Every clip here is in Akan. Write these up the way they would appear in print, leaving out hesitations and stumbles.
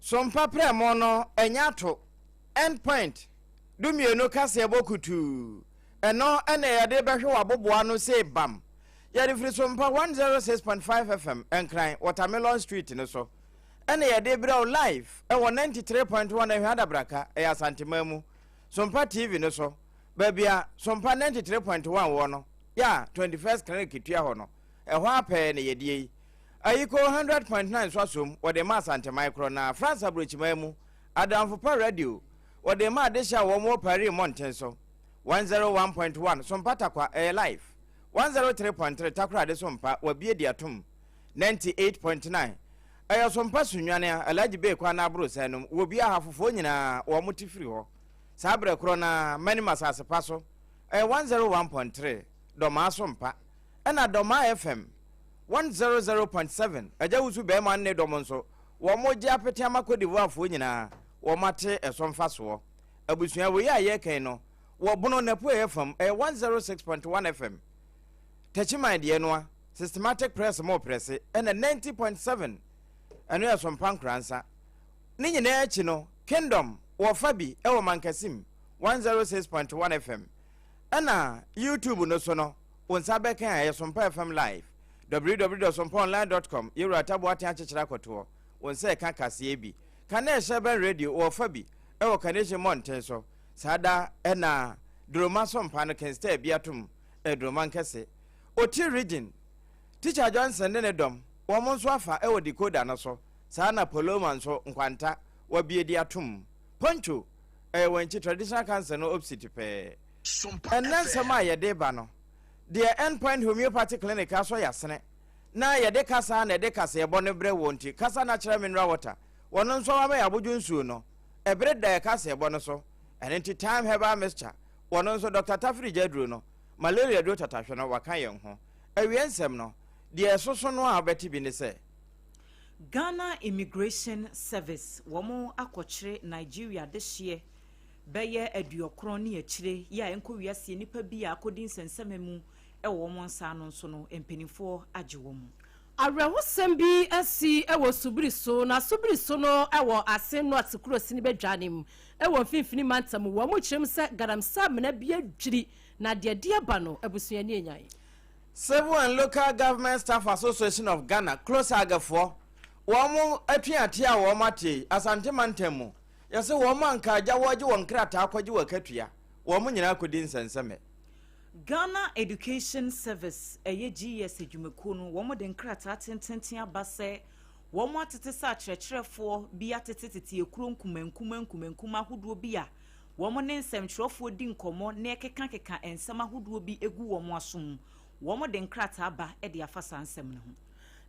SOMPA premono enyato endpoint dumienu kase bokutu eno ene yade behwe waboboa no say bam yade free SOMPA 106.5 FM enkran Watermelon Street no so ene yade bra live e 93.1 ehwada braka e asantimamu SOMPA TV no so babia SOMPA 93.1 wo no ya 21st clinic tua ho no e ho ape ne yedie ayiko 100.9 swasum wode ma asante micro na France abrochimamu adamfopa radio wode ma adesha wo mo pari mountain so 101.1 SOMPA takwa live 103.3 takra de SOMPA wabie diatum 98.9 ayo SOMPA sunwane alaji be kwa na abro sanum wobi ahafofo nyina wo motifiri ho sabre kro na mani masase paso 101.3 doma SOMPA ena doma FM 100.7 aja wusu be man ne dom nso wo moje apete amakodi wafo nyina wo mate esomfa so abusua wo ya ye kan no wo bono na po FM 106.1 FM tachima de no systematic press mo press ena 90.7 eno ya SOMPA nkransa ni nyina achi no kingdom wo fabi wo mankasim 106.1 FM ena YouTube no so no wonsa be kan ya SOMPA FM live www.sompaonline.com yero atabo ati achechira kwato wonse kan kase bi kana sheben radio wo fabi e wo kanehye mountain so sada ena droma SOMPA no kan stay biatum e droma nkese oti region teacher Johnson ne dom wo monso afa e wo decoder no so sa na poloman so nkwanta wo biedi atum poncho e wonchi traditional cancer no opposite pe enen sama ye de ba no the endpoint homeopathic clinic aso yasene na ye de kasa na de kasa ye bone bre wonti kasa na kire mineral water wono nso wa me aboju nsuo no ebre da ye kasa ye bone so enti time herbal mixture wono nso Dr. Tafri Jadro no malaria do tatahwe no wakan ye ho awiensem no de soso no abeti bi ne se Ghana Immigration Service womo akokyere Nigeria de hye beye aduokron ne akire ya enko wiase nipa bi akodin sensememu e wo mo nsa no nso no empenifo age wo mu Arehosem bi asi e wo subiriso na subiriso no e wo ase no atekuro ni bedwanem e wo mfimfini mantam wo mo kyerem se garamsa mena bi adwiri na de ba no abusuani enyan Civil and Local Government Staff Association of Ghana close agafo wo mo atuate a wo mate asante mantemu yase wo manka agya woje won krata akwaje wakatua wo mo nyina akodi nsenseme Ghana Education Service GS ejumekuo no wo mo de nkrata tententen abase wo mo atete sa kyerɛkyerɛfo bi atetete ekuro nkumankuma hodoɔ bi a wo mo ne nsɛmkyerɛfo di nkomo na ekeka ensɛm ahodoɔ bi egu wo mo asom wo mo de nkrata aba e de afasa nsɛm no ho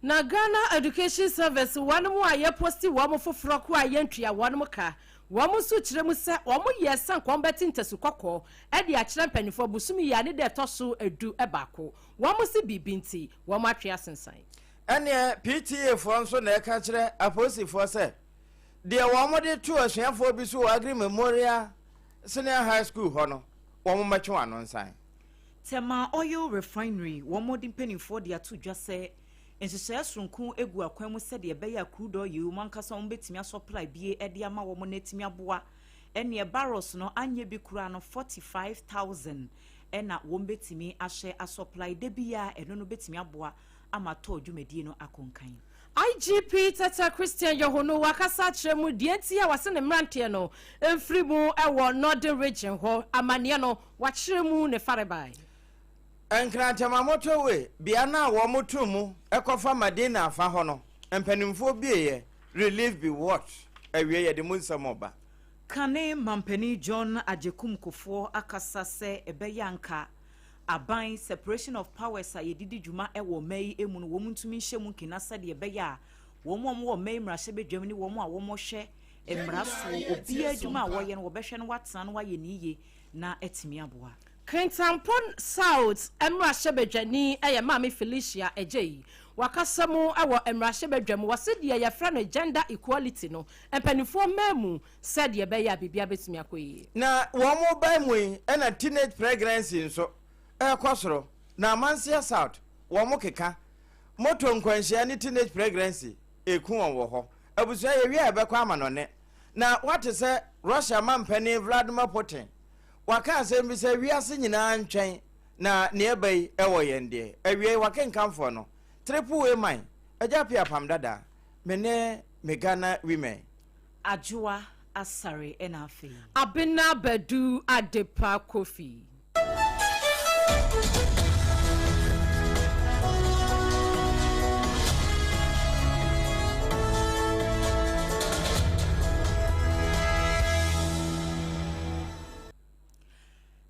na Ghana Education Service wanu a ye posti wo mo foforo ko a ye ntua wo mo ka wo mo su kire mu se wo mo ye san kombeti ntesu kokko e de a kire panifo busumi ya ne de toso edu e bako wo mo si bibinti wo mo atwe asensan ene PTA fo nso na e ka kire aposifo se de wo mo de tu asuafo bi so Agri Memorial Senior High School ho no wo mo matwe wano nsan Tema Oil Refinery wo mo de panifo de atu dwa se ensese sunku egu akwan mu se de beya crude oil mankasa on betimi supply bie e de ama wo mo netimi aboa ene barrels no anye bi kura no 45,000 ena wo betimi ahye a supply de bia eno no betimi aboa ama to dwumedie no akonkan IGP Tata Christian Yohono wakasa chemu dientia wase ne mrante no emfiri mu ewo Northern Region ho amane no wachiremu ne farebai enkrantema moto we bia na wo moto mu ekofa madina afa ho no empanimfo bieye relief be what awie ye de munsamoba Kane Mampeni John Ajekum Kofo akasa se ebeyanka aban separation of powers a yedidi dwuma ewo mai emu no wo muntumi hyemu kinasa de ebeya wo mo mai mrahye bedwam ni wo mo a wo mo hwe emraso obi adwuma wo ye no wo behwe no watena no waye niye na etimi aboa Kentampon South emrahye bedwani eye Mami Felicia ejei wakasamu awo emrahye bedwam wasedi ye fra no gender equality no empanifo mamu said ye beya bibia betimi akoyi na wo mo bai mu ena teenage pregnancy nso kosoro na Mansia South wo mo keka moto nkwanhia ni teenage pregnancy eku won wo ho abusua ye wi ebe kwa amanone na what say Russia man penny Vladimir Putin waka asem bi say wi ase nyina ntwen na ne ebai ewo yende awie wakenkamfo no triple way man ajapi APAM DADAA mene megana women ADWOA ASARE and ABENA ADEPA Kofi.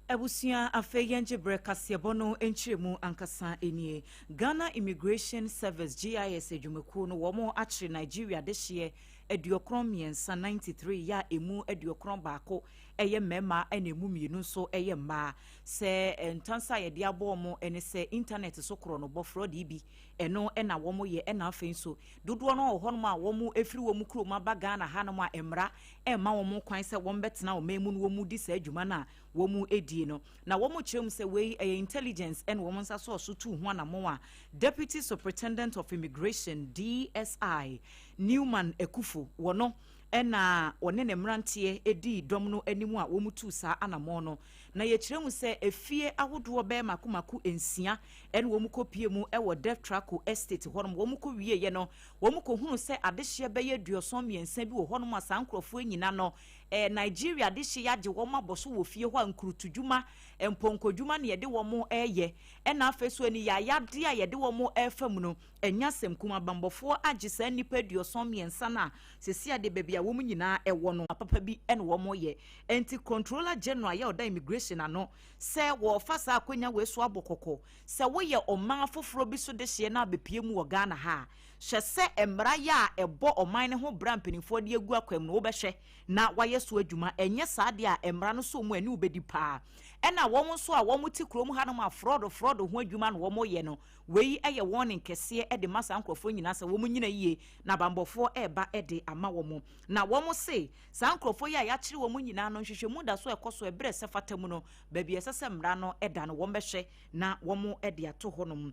Ebusia afeyenje brekasiebono enchiremu ankasa enie Ghana Immigration Service GIS ejumekuo no womo achire Nigeria dehye eduokron miensa 93 ya emu eduokron baako eye mema ene emu mienu so eye ma se entansa ye de abomo ene se internet so kro no bofro de bi eno ena womo ye ena afen so dodo no ho no ma womo efiri womo kro ma ba Ghana ha no ma emra ema womo kwan se wom betena o memu no womo di sa adwuma na womo edi no na womo kyerem se we intelligence en womo nsa so so tu ho na mo a Deputy Superintendent of Immigration DSI Newman Ekufu wono ena one ne mrantie edi dom no animu a womutu saa anamo no na ye kyeremu se efie ahodo be makomaku ensia ene womukopie mu ewo Death Track Estate honom womuko wie ye no womuko hunu se adehye be ye duoson miensa bi wo honom asankrofo nyina no Nigeria dehye yaje wo maboso wo fie ho ankrutudwuma emponkodwuma ne ye de wo mo eye ena afeso ani ya yade a ye de wo mo efam no enyasem kuma bambofo agisa nipa duoson miensa na sesia de bebia wo mu nyina ewo no papa bi ene wo mo ye enti Controller General ya oda immigration ano se wo fasa akonya we so abokoko se wo ye oman afoforo bi so dehye na bepie mu wo Ghana ha hye se emra ya ebo oman ne ho brampenifo de egu akwam no wo behwe na waye so adwuma enye saade a emra no so mu ani ubedi pa ena wo mo so a wo mo ti krom ha no ma fraud ho adwuma no wo mo ye no wei eye warning kese e de masa ankrofo nyina se wo mo nyina yie na bambofo eba e de ama wo mo na wo mo se sa ankrofo ya ya kire wo mo nyina no hwehwe mu da so ekoso ebre se fatamu no ba bi esese mra no eda no wo mbehwe na wo mo e de ato ho no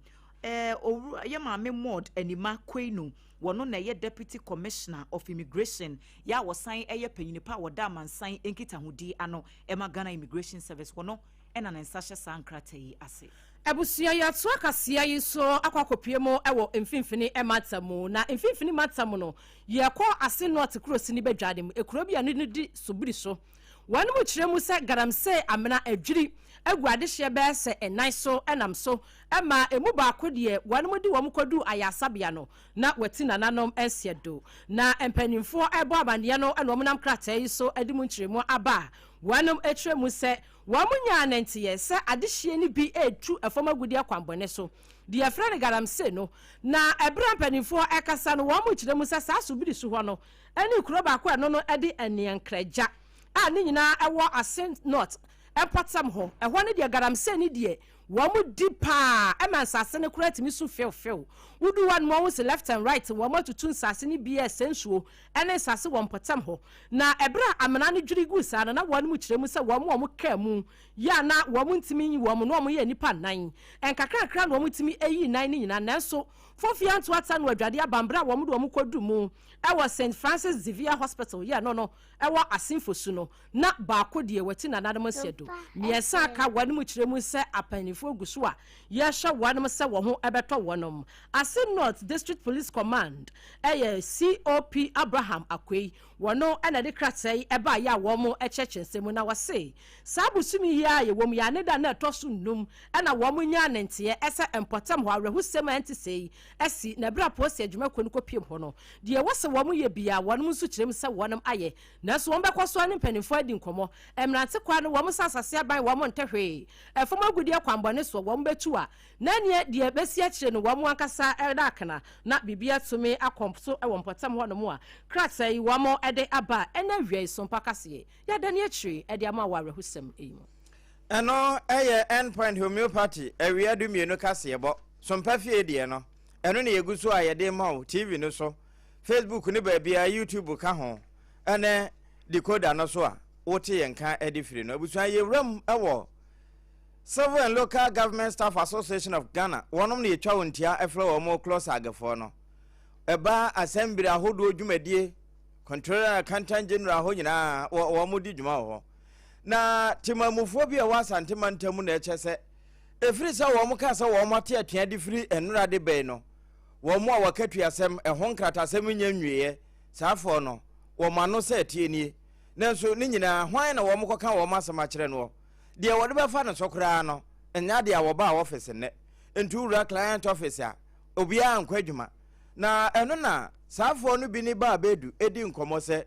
ye maame mod anima kwenu wono na ye Deputy Commissioner of Immigration ya wosan eye panyinipa woda mansan enkita hodi ano ema Ghana Immigration Service wono ena na nsahye sankrata yi ase Ebusia ya to akasia yi so akwakopie mo ewo mfimfini ematamu na mfimfini matamu no ye ko ase north cross ni bedwade mu ekuro bia ne di sobiri so wanu mu kire mu se garamse amena adwiri aguade hye be se enai so enam so ema emu ba akode wanu mu di wo mkodu ayasabia no na wati nananom ensiedo na empanimfo ebo abande no eno nam krata yi so adimu kire mu aba wanum etre mu se wamunya nantiye se adehye ni bi etu afomagudi akwambone so di afrani garamse no na ebra panifo ekasa no wamu kire mu se sa so bi su ho no eni kuro ba ko no no edi eniankraja a ni nyina ewo ascent north empatam ho ehwo ne de garamse ni de wamu dipa emansase ne kura timi su few wudu wan mo se left and right wamu tutu nsase ni bia sensuo ene sase wo mpatam ho na ebra amena ne dwiri gu sa na wanu mu kire mu se wamu ka mu ya na wamu ntimi yi wamu no wamu ye nipa nan enkakrakra no wamu ntimi eyi nan ni nyina nanso fofia nto ata no adwade abambra wamu do wamu kodu mu ewo St Francis Xavier Hospital ya no ewo asinfosu no na baako de wati na nadam sedo miesa ka wanu mu kire mu se apanifo guso a ya hwa wanum se wo ho ebeto wonom ase North District Police Command COP Abraham Akwei wono ena de kratai eba ya wo mo echechensemu na wase sabusumi ya ye wo mu ya ne da na etoso nnum ena wo mu nya nente ese empotam ho awrehusem antisei esi na bra post adwuma kwonu kopiem ho no de wose wo mu ye bia wonum nso kirem se wonum aye na so wonbekwaso ne panifo adi nkomo emrante kwa no wo mu sasase aban wo mu ntehwe efomagudi akwambone so wo mu betu a na ne de besi a kire no wo mu akasa edakana na bibia tumi akomso e wo mpotam ho no mu a kratai wo mu ede aba ena wie SOMPA kase ya dani akiri ede ama warehusem emo eno eye endpoint homeopathy awia du mienu kase ebo SOMPA fie de no eno ne yeguso a yede ma TV no so Facebook ne ba bia YouTube ka ho ene decoder no so a wote yenka ede firi no abusuan yewram ewo Civil and Local Government Staff Association of Ghana wonom ne yetwa wontia efre wo mo close agefo no eba assembly ahodo dwumadie controller accountant general ho nyina wo mo di dwuma ho na timamufo bi a wasante mantamu na echese efiri sa wo mo ka sa wo mo te atua de firi enura de be no wo mo a wakatu asem ehon krata asem nya nwiye saafo no wo mano sa tie nie nanso ni nyina hwan na wo mo koka wo masama kire no de wo de be fa no sokora no enya de a wo ba office ne entu ura client office a obi a nkwadwuma na eno na saafo no bi ni ba bedu edi nkomo se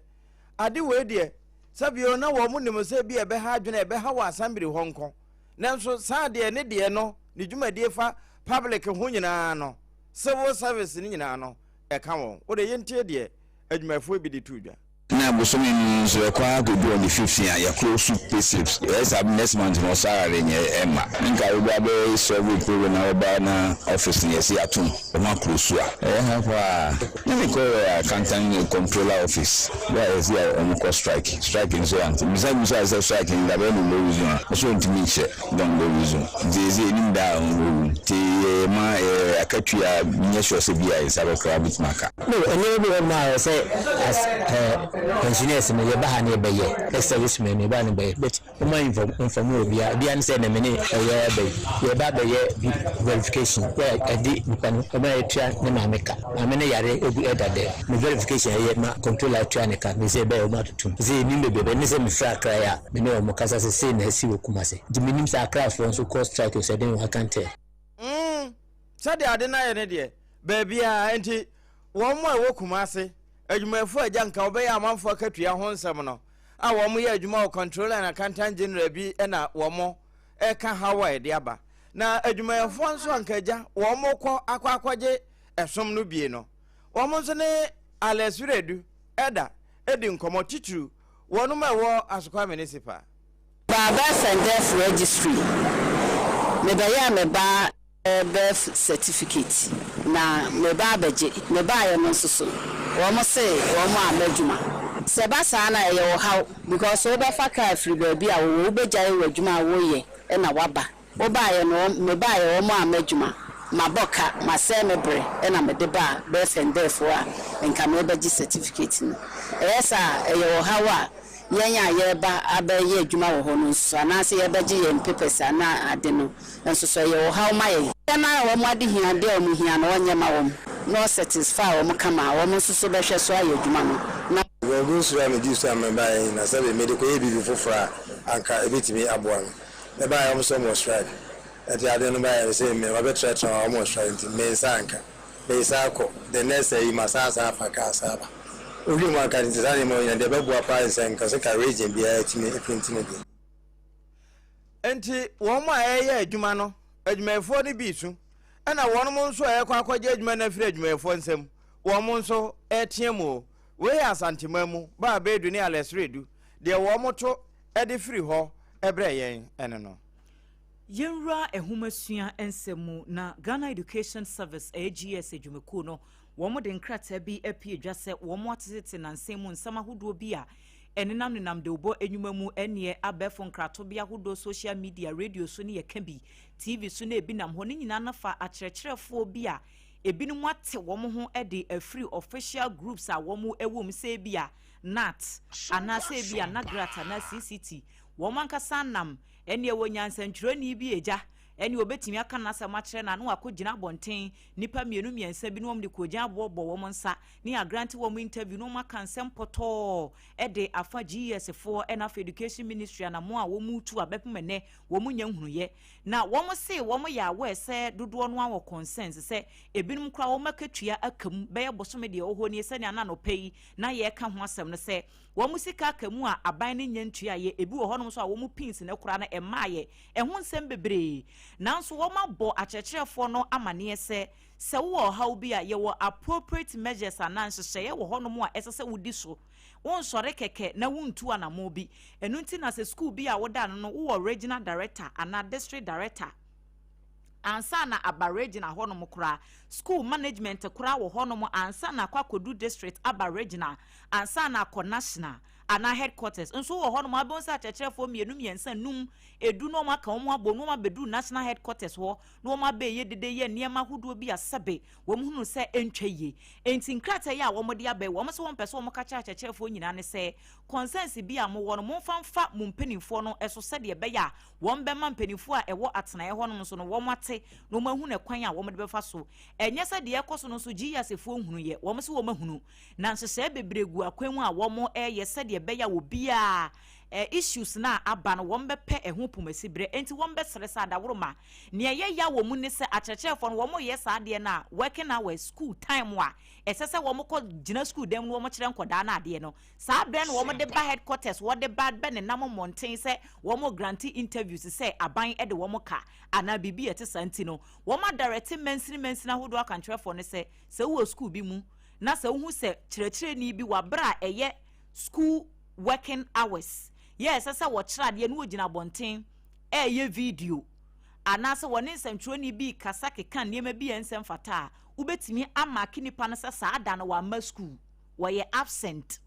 ade we de sabio na wo mu nim se bi ebe ha adwene ebe ha wa assembly ho nko nanso saa de ne de no ni dwumadie fa public ho nyina no civil service ni nyina no e ka won wo de yentie de adwumafo bi de tudwa na bosomi nso kwa go do on the 15th ya close pay slips yes ab next month no salary nye emma nka we ba be survey program na ba na office ni esi atum o ma close a ha kwa ni ko accountant controller office where is here on ko striking so anti misa as striking da be no reason so ntimi che don go reason zezi ni da on ti ma akatua nye sure se bia is about rabbit maka no enable ma say as engineers me ba na be ye service me ba na be but my inform obia bia n say na me ne ye ba be ye verification where edi nipan o ma etua ne ma meka amene yare ebu edade me verification ye ma controller tua ne ka me say be o ma tutum say ni me be ne say me fra kra ya me ne o mo kasa say na si okuma say di minim sa kra for so cost strike say den wakante sade ade na ye ne de ba bia enti wo mo e wokuma ase adwumafo ajanka obeya amanfo akatua ho nsem no a wo mo ye adwuma o controller and accountant general bi na wo mo e ka hawa de aba na adwumafo nso ankaja wo mo kɔ akwaje esom no bie no wo mo nso ne alesredu edi nkomo titru wo no ma wo asokwa municipal baba sendef registry me ba ya me ba birth certificate na me ba beje me ba ya no soso wo mo se wo mo amadwuma se ba sa na ye wo haw because wo ba fa ka free ba bi a wo be jare wadwuma wo ye e na waba wo ba ye no me ba ye wo mo amadwuma maboka mase me bre e na me de ba birth and death wa nka me ba gi certificate ni esa ye wo haw a yenya ye ba abaye adwuma wo ho no so na se ye ba gi ye papers na ade no nso so ye wo haw ma ye na wo mo ade hia de o mo hia no onye ma wo no satisfy wo mo kama wo mo so be hwe so aye adwuma no na we go so am di so am by na say medical e bi fofora anka ebetimi aboa no e ba ya mo so mo strike ati ade no ba ya say me ba betra tra wo mo strike me sanka me sako the next day masasa afaka asaba ori mo aka nti sane mo ina de ba bua pa nsanka se ka region bia etimi print no bi enti wo mo aye adwuma no adwumafo ni bi su ana won mo nso akwaje adwuma na firi adwumafo nsem won mo nso etiemu we asantemamu ba bedu ni alesredu de wo mo to ede firi ho ebre yen ene no yenra ehumasua ensemu na Ghana Education Service AGS adwumako no wo mo de nkrata bi apie dwase wo mo atete na nsemu nsama hodo bi a enenam nenam de obo enyumamu ene abefo nkrato bia hodo social media radio so ne yeka bi TV so na ebinam ho ne nyina nafa akyerɛkyerɛfo bi a ebinum ate wo mo ho de free official groups a wo mo ewom se bi a nat ana se bi a nagrata na CCT wo man kasa nam ene wo nyansantwuro ni bi eja ene obetimi aka na asama kyerɛ na no akogina bonten nipa mienu miensa bi no om de kogina bobo wo nsa ni a grant wo interview no maka nsem poto de afa GS4 and of education ministry na mo a wo mutu abepemene wo munya hunuye na wo mo se wo mo ya we se dodo no awo consent se ebinum kra wo makatua akam be ye bosome de wo ho ni se na no pei na ye ka ho asem no se wo mo sika akamu a aban ne nyantua ye ebi wo ho no so a wo mo pins ne kra na emaaye ehun nsem bebre nanso wo ma bo akyerɛkyerɛfo no amane se wo haw bi a ye wo appropriate measures ananhye ye wo ho no mo a esese wudi so won sore keke na wuntu anamo bi enu nti na se school bi a woda no wo regional director ana district director ansa na aba regional ho no mo kura school management kura wo ho no mo ansa na kwakodu district aba regional ansa na ko national ana headquarters nso wo ho no ma bon sa chechefo mienu miensa num edu no ma ka omo abo no ma bedu national headquarters ho no ma be ye dede ye niema hodo bi asebe wo mu hunu se entwaye enti nkrata ye a wo mode abe wo mo se wo mpese wo ka cha chechefo nyina ne se consensus bi a mo wo no mo famfa mo mpanimfo no eso se de be ya wo mbe ma mpanimfo a ewo atenae ho no so no wo mate no ma hunu kwan a wo mode befa so enye se de ekoso no so GSFo hunu ye wo mo se wo mahunu na nsese bebregu akwan mu a wo mo ye se de be ya wo bia issues na aba no won bepe eho pomasibre enti won be sresa adaworoma ne ye ya wo mu ne se achechefo no wo mo ye sa de na working hours school time wa esese wo mo ko gina school dem no wo mo kire nkoda na ade no sa bre no wo mo de ba headquarters wo de bad be ne nam mountain se wo mo grant interviews se aban e de wo mo ka ana bibi ete santi no wo ma direct mensina hodo aka ntrefo ne se wo school bi mu na se wo hu se kirekire ni bi wa bra eye school working hours yes asa wo kira de no ogina bonten ye video anase woni nsantro ni bi kasake kan niema bi ensem fata ubetimi amaki nipa no se saada no wa ma school wo ye absent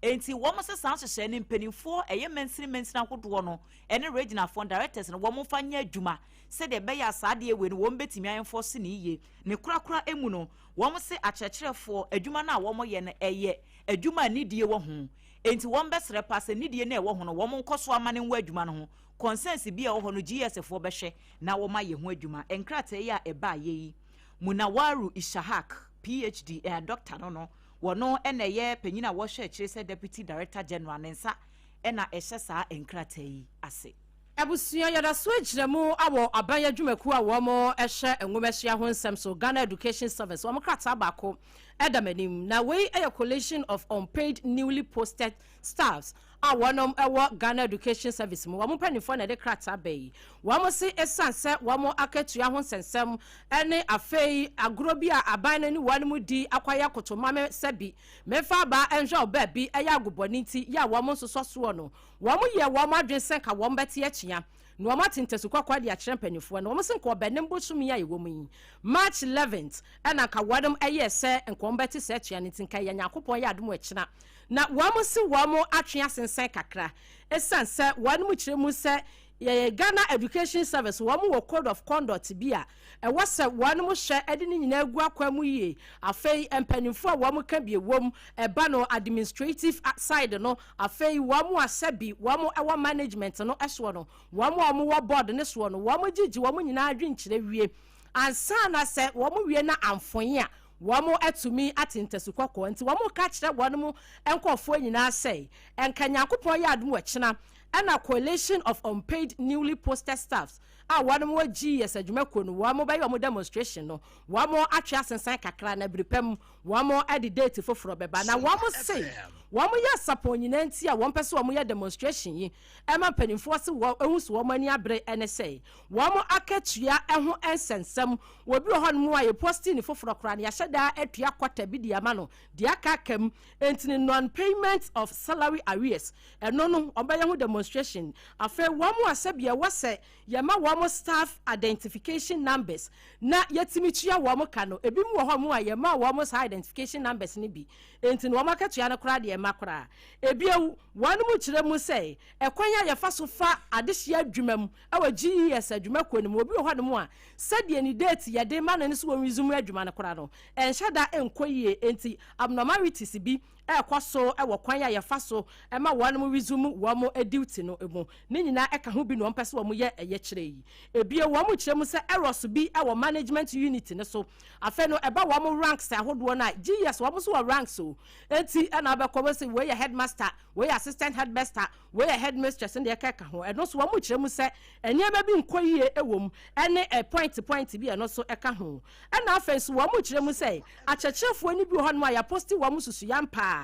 enti wo mo se san hye ne mpanimfo eye mensina hodo no ene regional fund directors no wo mo fanya adwuma se de be ya saade ewe no wo betimi enforce ne ye ne kurakura emu no wo mo se achechirefo adwuma na wo mo ye no eye adwuma nidie wo ho enti won besre passe nidie na ewo ho no wo mo nkoso amane nwa adwuma no ho consensus bi a wo ho no GSFo behwe na wo ma ye ho adwuma enkrata ye a eba ye yi Munawaru Ishahak PhD doctor no wono ena ye panyina wo hwe kire se deputy director general nensa ena ehye saa enkrata yi ase Abusuya yada switchemu awo abanya dwumaku a wo mo ehye enwomahia ho nsem so Ghana Education Service wo mo krata bako edamanim na we a collation of unpaid newly posted staffs a wonom ewo Ghana Education Service mu wo mo panifo na de krata bay wo mo se esanse wo mo akatua ho nsensem ene afei agro a aban na ni wanum di akwaya kotomame sabi mefa ba enhwa oba bi eya agoboni nti ya wo mo nsoso so no wo mo ye wo mo adwense ka wo mbete akia no wo matintesu kwakwa de akire panifo no wo mo se nko benem bosumi ya yewo mu March 11th ena ka wadom eye se nko mbete se akia nti nka ya nyakopon ya adom akina na wo mo se wo mo atwea sensen kakra esanse wanum kire mu se Ghana Education Service wo mo code of conduct bia e wo se wanum hye ede ni nyina agu akwamu yie afei empanimfo a wo mo ka bie wom e ba no administrative side no afei wo mo asabi wo mo ewo management no ehso no wo mo wo board ne so no wo mo gigi wo mo nyina adwenkire wie ansa na se wo mo wie na amfon a wamo atumi atintesu kwakọ nti wamo ka kire wonum enkofo nyina sei enkanyankopon ya adum akina ana coalition of unpaid newly posted staffs a wonum wagi yesadwumako no wamo bayo mo demonstration no wamo atwa sensan kakra na bripam wamo adi date foforo beba na wamo sei wamo ya sapon nyina nti a wompese wamo ya demonstration yi ema panimfo se ehunso wamo ani abre ene sei wamo akatua eho ensensem wobi ho no aye posting foforo kra na ya hyeda atua kwata bi dia ma no dia kakam entini non payment of salary arrears eno no obaye ho demonstration afa wamo asabia wase yema wamo staff identification numbers na yetimi tua wamo ka no ebi mu ho mo aye ma wamo sa identification numbers ni bi entini wamo akatua na kra de makra ebiewu wanum kire mu sei ekwanya ye fa so fa adehia adwumam awa GES adwumako ni mu obi ho no a sadie ni date ye de ma na ni so won resume adwuma na kra no enhyada enkoyie enti abnormalities bi ekwaso ewo kwanya ye fa so ema wanum resume wo mo duty no emu ni nyina eka ho bi no mpese wo mo ye eye kire yi ebie wo mo kire mu se errors bi ewo management unit ne so afa no eba wo mo ranks ahodo na GES wo mo so ranks so enti na abekọ say we your headmaster we assistant headmaster we headmistress and the keka ho eno so wo mo kire mu se eniema bi nkoyie ewom ene point bi eno so eka ho na afa so wo mo kire mu se achechefo ni bi ho no ya posti wo mo susu yampa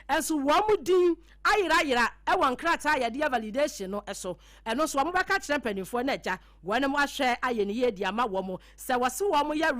enso wo mo din ayira ewo nkrata ya dia validation no eso eno so wo mo baka kire mpanifo na agya wona mo ahwe aye ne ye dia ma wo mo se wo se wo mo ya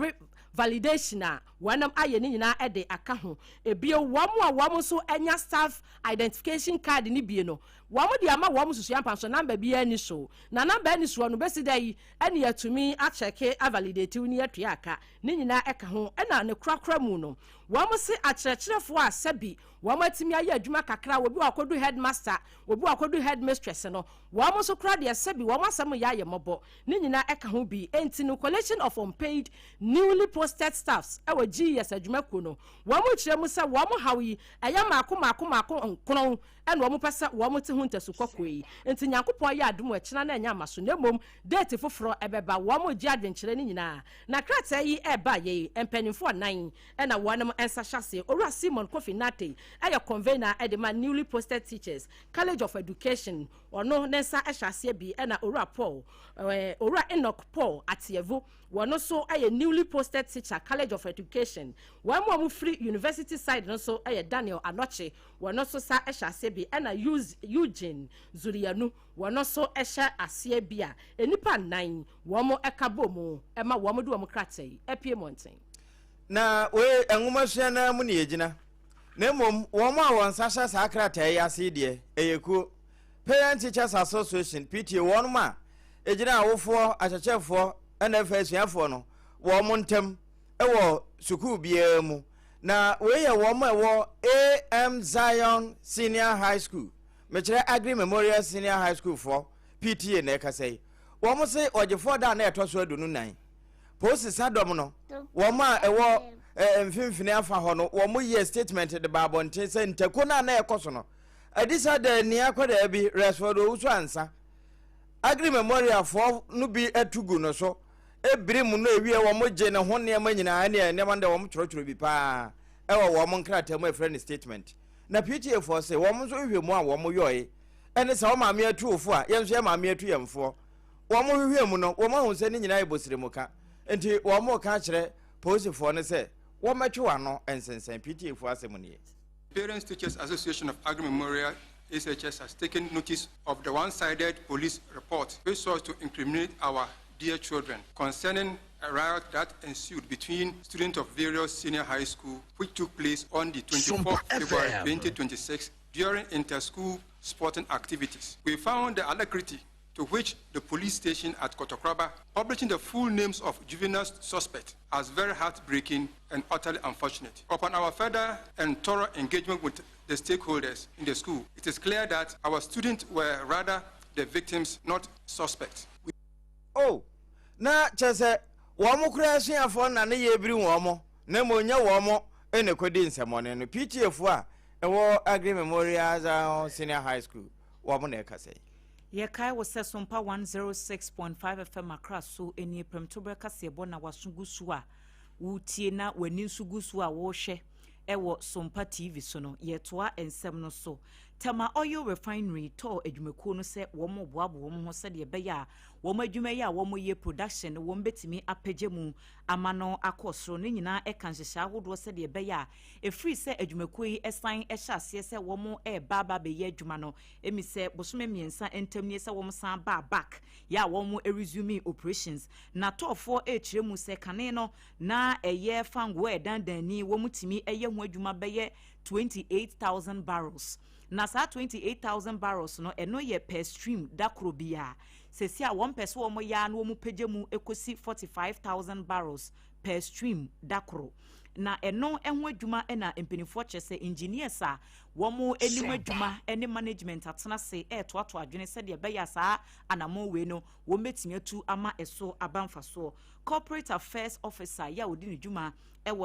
validation a wanam aye ni nyina ede aka ho ebie wamo a wamo so enya staff identification card ni bie no wo mo di ama wo mo susua mpanso number bi ani so na number ani so no besi dai ani yatumi a check a validate ni atua aka ni nyina eka ho na ne krakra mu no wo mo se akyerɛkyerɛfo a sabi wo mo atimi aye adwuma kakra wo bi wakodu headmaster wo bi wakodu headmistress no wo mo so kra de sabi wo mo asem ya ye mobo ni nyina eka ho bi enti no collection of unpaid newly posted staffs e wa GS adwuma ko no wo mo kyerɛ mu se wo mo hawi eya maako nkron and wo mo pesa wo mo te ho ntasu kokoi enti nyankopon ya adom akina na enya maso na mom date foforo ebeba wo mo gi adwenkyerɛ ni nyina na krata yi eba ye empanimfo 9 e na wo nam ensa hyase owura Simon Kofi Nate aya convener e de ma newly posted teachers College of Education ono nensa hyase bi e na owura Paul owura Enoch Paul Atievo wono so aya newly posted teacher College of Education wo mo free university side no so aya Daniel Anoche wono so sa hyase bi e na Eugene Zurianu wono so ehya ase bi a enipa 9 wo mo ekabo mu e ma wo mo do mo kratai epie monten na we enwuma sua na mu ne yegina na mom wo ma won sasha sa kratai ya se de eyekuo Parent Teachers Association PTA won ma ejina awofo akyekefo na afasuafo no wo mo ntem e wo sukuu bia mu na we ye wo ma wo AM Zion Senior High School mekire Agri Memorial Senior High School for PTA na ekasai wo mo se ogefo da na etoso adunu nan post sadom no wo ma ewo mfimfini afa ho no wo mo ye statement de babonte se ntako na ekoso no adisa da ni akoda bi resford usu ansa Agri Memorial for no bi etugu no so ebrim no ewie wo mo je ne ho ne ma nyina ne ne ma de wo mo chorotoro bi pa wo mo nkrata mo friend statement na PTA for say wo mo so hwehwemu a wo mo yoye ene se wo ma me atuofo a ye nso ye ma me atu yemfo wo mo hwehwemu no wo mo hu se ne nyina ebosire muka enti wo mo ka kire police for ne se wo matwe ano ensensen PTA for asem ne. Parents Teachers Association of Agri Memorial SHS has taken notice of the one-sided police report which sought to incriminate our dear children concerning a riot that ensued between students of various senior high school which took place on the 24th February 2026 during inter-school sporting activities. We found the alacrity to which the police station at Kotokraba publishing the full names of juvenile suspects as very heartbreaking and utterly unfortunate. Upon our further and thorough engagement with the stakeholders in the school, it is clear that our students were rather the victims, not suspects. Oh, na chese wo mo kura asuafo na ne ye biri wo mo na mo nya wo mo ene kodi nsemone no PTA fo a ewo Agri Memorial Senior High School wo mo na ekase ye kai wo se SOMPA 106.5 FM akra so eni premtobre kase bo na wasungusu a wutie na wani nsugusu a wo hwe ewo SOMPA TV so no ye toa ensem no so Tama Oil Refinery to adwumako no se wo mo boabo wo mo se de be ya wo mo adwuma ya wo mo ye production wo mbetimi apagye mu amano akosoro ne nyina e kan hyehya ahodo se de be ya e free se adwumako yi esan e hyase se wo mo e baba be ye adwuma no emi se bosome miensa entamnie se wo mo san ba back ya wo mo resume operations na tofo e kire mu se kane no na eye fango e dandani wo mutimi eye ho adwuma be ye 28,000 barrels. Na sa 28,000 barrels no eno ye per stream dakro bia. Sesi a one person wo mo ya no mu pagye mu ekosi 45,000 barrels per stream dakro. Na eno enho adwuma na empenifo kyese engineers a wo mo enim adwuma ene management atena se toato adwene se de be ya sa anamo we no wo metimi atu ama eso abanfaso. Corporate Affairs Officer ya odi ne dwuma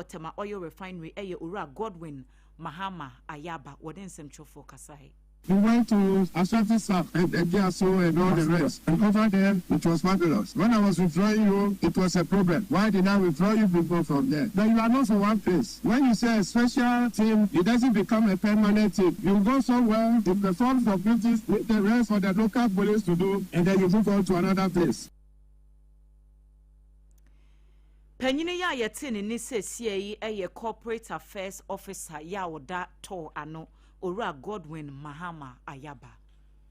Tama Oil Refinery eye Ura Godwin Mahama Ayaba Wadensem Chofo Kasai. We went to Ashanti and Ediaso and all the rest. And over there, it was marvelous. When I was withdrawing you, it was a problem. Why did I withdraw you people from there? Then you are not from one place. When you say a special team, it doesn't become a permanent team. You go somewhere, you perform for duties with the rest for the local police to do, and then you move on to another place. Penyine ya yetine ni sesiye eye Corporate Affairs Officer ya oda to ano Ora Godwin Mahama Ayaba.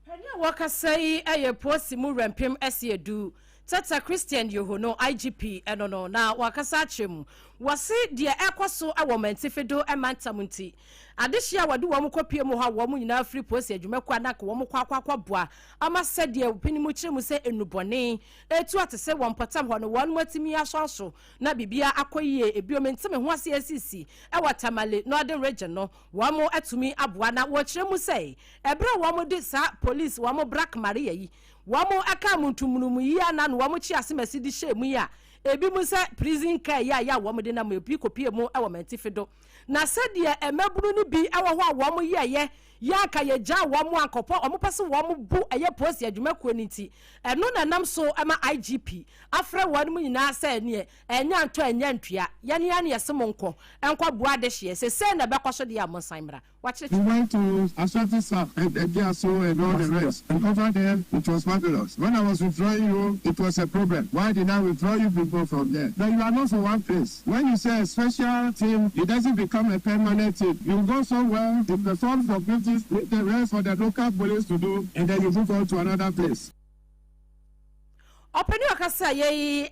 Penya wakasai eye posi mu rempem ese edu Tata Christian Yohono IGP enono na wakasa chemu wasi dia ekwaso awomantifedo emantamunti adehia wadu wo mkopie mu ha wo mu nyina free post adwumekwa na wo mkwakwa boa ama sede opinimu chemu se enubone etu atese wo mpatam ho no won matimi asoso na bibia akoyie ebiomentime ho ase asisi ewatamale northern region no wo mo atumi aboa na wo chemu se ebra wo mo de sa police wo mo black maria yi wamo aka muntumunu yi ana no wamo chi asemasi di shemu ya ebi mu se prison care ya wamo de na mo ebi kopie mu e wo mentifedo na sede emabunu ni bi ewo ho a wamo ye ya ka ye ja wamo akopo omo pese wamo bu eye post adwumakuo ni ti eno na nam so ama IGP afre won mu nyina se ne enya nto enya ntua ya ne yesemo nko enko boa de hye se na bekoso de amonsan mra we went to Ashanti South and ADWA and all the rest, and over there it was marvelous. When I was withdrawing you, it was a problem. Why did I withdraw you people from there? Then you are not for one place. When you say a special team, it doesn't become a permanent team. You go somewhere, you perform for duties, the rest for the local police to do, and then you move on to another place. Openi okasa ye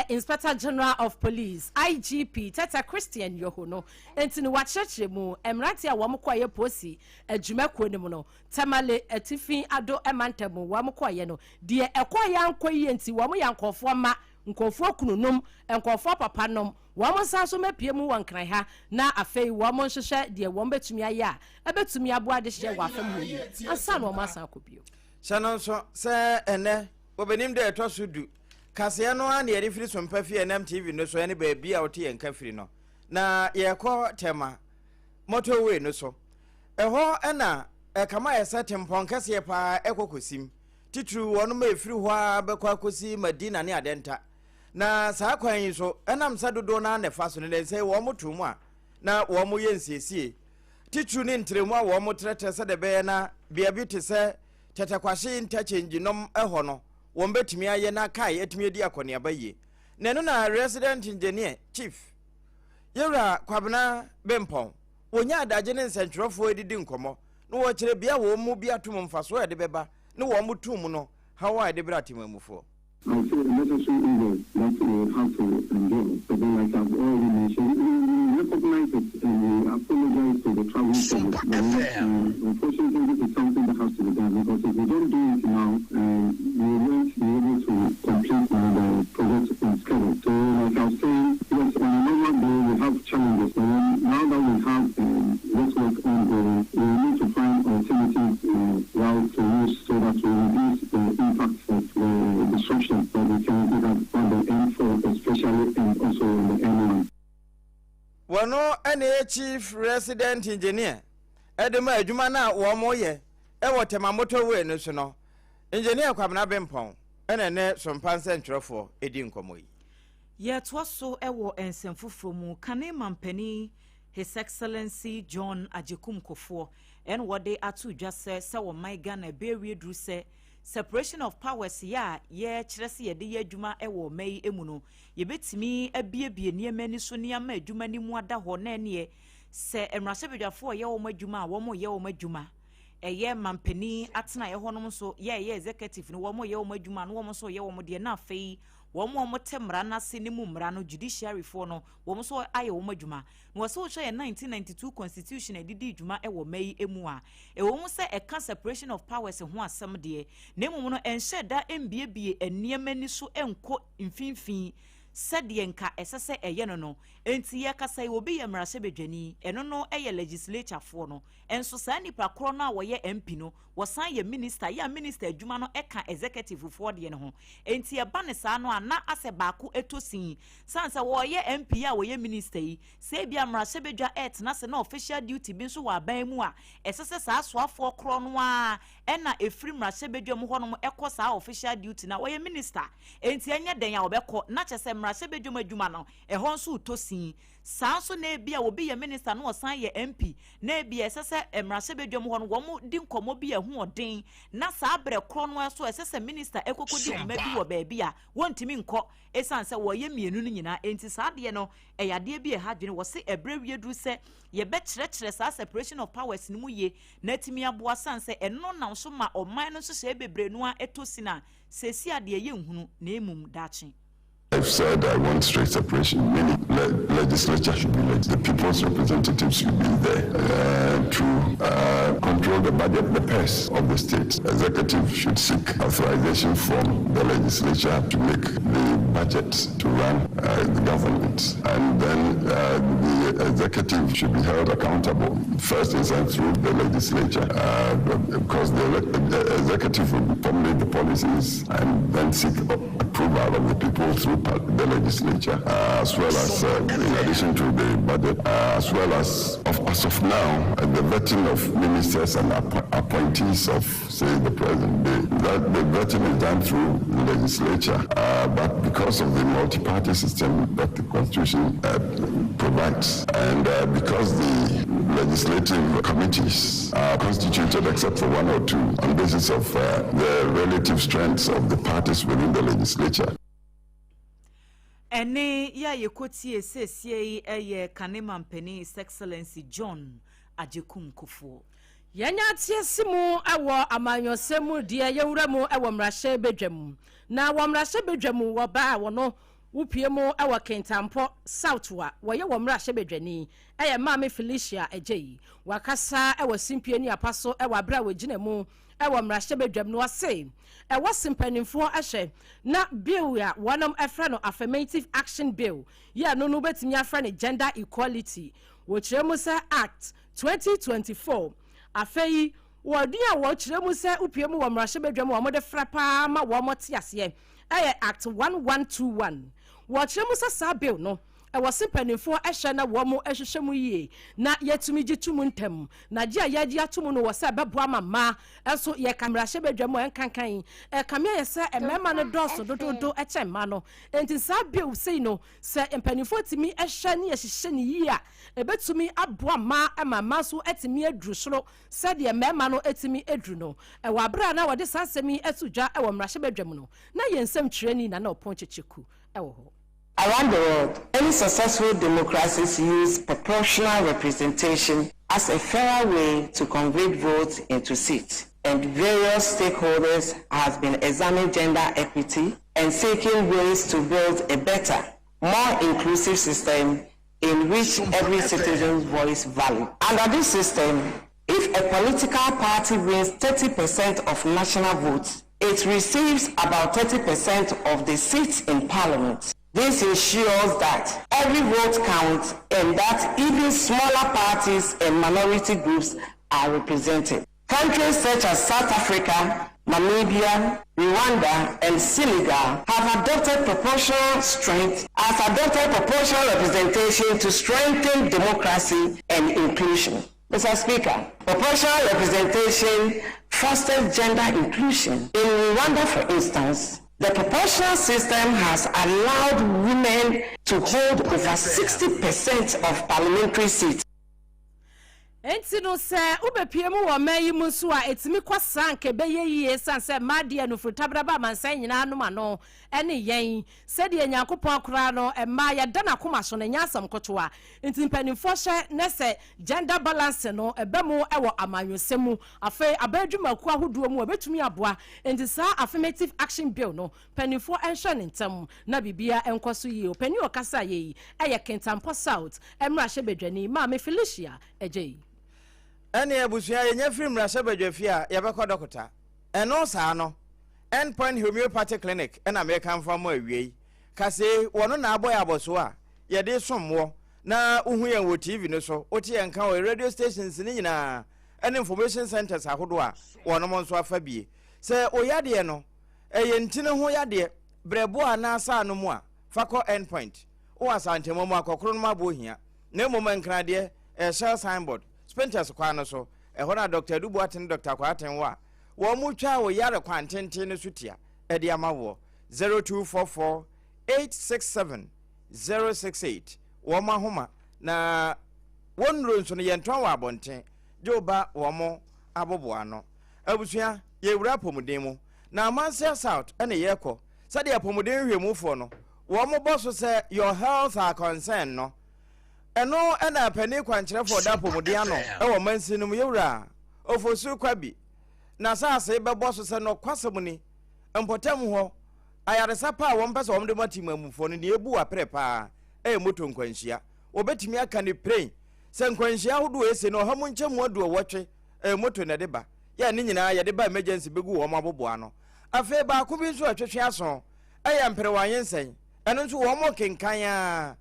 Inspector General of Police IGP Tata Christian Yohono enti ni wacheche mu emrati a wamkwaye posi adwumakuo ni mu no tamale atifi ado emantamu wamkwaye no de ekwaye ankwaye enti wamu yankofo ma nkofo kununum nkofo papanom wamu sanso mapie mu wankran ha na afei wamu nhwehwe de wombetumi aya ebetumi aboa de hye wafam hu ansa no masan akobio shanonso se ene obenim de eto sudu kase no an ye refri so mpafi enam TV no so ene ba bia wote ye nkafiri no na ye ko tema motorway no so eho ena kama ye setempon kase ye pa ekokosim titru wono ma efiri ho abekwa kosi madina ne adenta na saa kwan yi so enam sadodo na ne fa so ne se wo motumu a na wo mo ye nsiesie titru ne ntremu a wo mo trete se de be na bia bi te se tetekwashi interchange nom eho no won betimi aye na kai etimi edi akone abaye nenu na resident engineer chief yewra kwabena bempon wonya adaje ne nsentwerofo edidi nkomo no wo kire bia wo mu bia tum mfaso ede beba ne wo mu tum no hawa ede bratimamufo I feel necessary evil that we have to endure. But then, like I've already mentioned, we recognize it and we apologize to the travel service. Unfortunately, this is something that has to be done because if we don't do it now, we won't be able to complete the project in schedule. So, like I was saying, yes, on a normal day, we have challenges. But now that we have this work ongoing, we need to find alternative routes to use so that we reduce the impact of the destruction. But we can do that on the M4 especially and also on the M1. Wano ene chief resident engineer edema adwuma na wo moye ewo tema motorway no so no engineer kwabena bempon ene ne sompanse ntwerofo edi nkomoyi ye twaso ewo ensemfofro mu kane mampani His Excellency John Ajekum Kofo en wode atu dwase se wo man Ghana bewie dru se separation of powers ya ye kyerese ye de ye adwuma ewo mai emu no ye betimi abiebie niamani so niama adwuma ni mu ada ho na ne se emrasebedwafo ye wo madwuma a wo mo ye wo madwuma eye mampani atena ye honom so ye executive no wo mo ye wo madwuma no wo mo so ye wo mo de na afei wo mo temra na se ni mu mra no judiciary for no wo mo so aye wo madwuma no so hwe 1992 constitution edidi dwuma ewo mai emu a wo mo se eka separation of powers ho asem de na mu no enhye da embiebie eniamani so enko mfinfin sede nka esese eye no enti ye kasa ye obi ye mrase bedwani eno no eye legislature for no enso sa nipa kro na wo ye MP no wo san ye minister ya minister adwuma no eka executive for de ne ho enti ye ba ne sa no ana ase baako etosin sansa wo ye MP ya wo ye minister yi se bia mrase bedwa na se na official duty bi so wa ban mu a esese sa asoafo kro no a ena efri mrase bedwa mu ho no ekosa official duty na wo ye minister enti enye den ya wo beko na chese emrase bedwuma adwuma no ehon so utosin saa so na bia obi ye minister no osan ye MP na bia esese emrase bedwum ho no wo mu di nkomo bia hu odin na saa bre kro no so esese minister ekokodi ma bi wo ba bia wontimi nko esan se wo ye mienu no nyina enti saa de no eyade bi ha dwene wo se ebre wiedru se ye be kyerɛkyerɛ saa separation of powers ni mu ye na timi aboa san se eno nam so ma oman no so se bebre no a etosina sesi ade ye nhunu na emum dachi. I've said I want straight separation. Many legislature should be the people's representatives should be there to control the budget, the purse of the state. Executive should seek authorization from the legislature to make the budget to run the government. And then the executive should be held accountable. First is through the legislature because the executive will formulate the policies and then seek approval of the people through the legislature, as well as in addition to the budget, as well as of now, the vetting of ministers and appointees of, say, the president. The vetting is done through the legislature, but because of the multi-party system that the Constitution provides, and because the legislative committees are constituted except for one or two on basis of the relative strengths of the parties within the legislature. Ene ya yekoti esesie eye kanema mpeni His Excellency John Ajekum Kufuor. Yenya tiesimu ewo amanyosemu die yewuremu ewo mrahye bedwam. Na wo mrahye bedwam wo ba wono wupiemu ewo Kentampo South wa wo ye wo mrahye bedwani eye Mame Felicia Ejei wakasa ewo simpie ni apaso ewo abra wajinemu ewo mrahye bedwam no ase ewo simpanimfo ahye na bill ya wonom efra no affirmative action bill ya no no betimi afra ne gender equality wo kiremu se act 2024 afei wodua wo kiremu se upiemu wo mrahye bedwam wo mode fra pa ma wo mote ase act 1121 wo kiremu se sa bill no ewo simpanimfo ehye na wo mo ehwehwemu yie na yetumi gitumu ntem na gia yaji atumu no wo se beboa mama eso ye kamera hye bedwam enkankan kamia ye se emema no doso dododo echema no enti sa bill sei no se empanimfo timi ehye ne yehye ne yie a ebetumi aboa ma mama so etimi aduru soro se de emema no etimi aduru no ewo abra na wo de sansemi etudwa ewo mera hye bedwam no na ye nsem kireni na na oponchecheku ewo ho. Around the world, many successful democracies use proportional representation as a fairer way to convert votes into seats. And various stakeholders have been examining gender equity and seeking ways to build a better, more inclusive system in which every citizen's voice valued. Under this system, if a political party wins 30% of national votes, it receives about 30% of the seats in parliament. This ensures that every vote counts and that even smaller parties and minority groups are represented. Countries such as South Africa, Namibia, Rwanda, and Senegal have adopted proportional representation to strengthen democracy and inclusion. Mr. Speaker, proportional representation fosters gender inclusion. In Rwanda, for instance, the proportional system has allowed women to hold over 60% of parliamentary seats. Enti no se ubepiemu wo mayi munso a etimi kwasa nke beye yie sanse made no frutabraba mansan nyina no ma no ene yen se de Nyankopon akora no ma ya da na koma so na nyasam koto a enti mpanimfo hye ne se gender balance no ebemu ewo amanyosemu afa abadwuma ku ahodo mu obetumi aboa enti sa affirmative action bill no panimfo enhwe ne ntam na bibia enkoso yie opani okasa ye eye Kentampo South emra hye bedwani Mame Felicia Ejei ene abusuya yenye film rasa badwafia yebekọ dokota eno saa no endpoint homeopathic clinic en American farm awie kase wono na aboy aboso a ye de somwo na uhu yen wo TV no so oti yen kan o radio stations ni nyina en information centers ahodo a wono mo nso afa bie se oyade no eye ntine ho yade brebo anasa no mu a fakọ endpoint o asantemo mu akokoro no mabo hia na moment nkra de shell signboard Spenters kwano so ehona Dr. Dubuatin Dr. Kwaten wa wo mu twa wo yare kwantenten no sutia e de amawo 0244 867-068 woma homa na wonro nso no yenton wa abonten joba womo aboboa no abusua yewura pomuden mu na amansia south ene yekọ sade apomuden hwemufo no womo boso se your health are concerned no eno ena pani kwankyerefo da pomuden ano ewo mansinum yewura ofosu kwabi na sase beboso se no kwasem ni mpotam ho ayaresa pa wo mpese wo mde matimamufo no ne ebu aprepa moto nkwanhia obetimi aka ne plane se nkwanhia hodo ese no hamu nchemu adu wotwe moto na deba ya ni nyina ya deba emergency begu wo maboboa no afa ba ko bi nso atwetwe aso mpere wanyensen eno nso wo mo kenkan a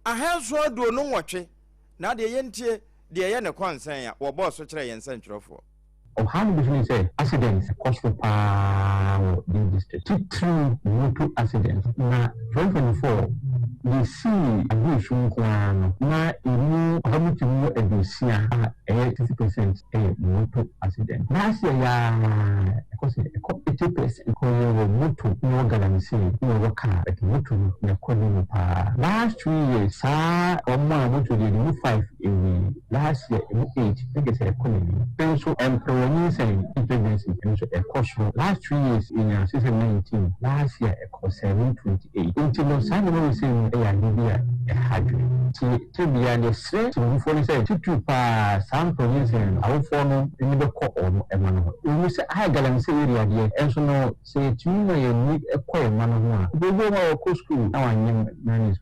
ahanso adu no nwotwe na de yentie de ye ne concern ya wo boss kire yensen twrofo how do say accidents cause for power in district true motor accidents na 2024 we see abushun kwano na inu hamutimu edusia 80% motor accident last year ya because 80% ko motor no galamisi no waka motor na kwani pa last 2 years sa omma motor de 5 last year 8 think it's economy so employee saying intelligence and a cost last 3 years in 2019 last year a cost 728 until Sunday we say Libya a hundred to be the straight to phone say to pa some police and our phone in the court or emano we say I galam say area there and so no say to you need a quiet man we go our school now and man is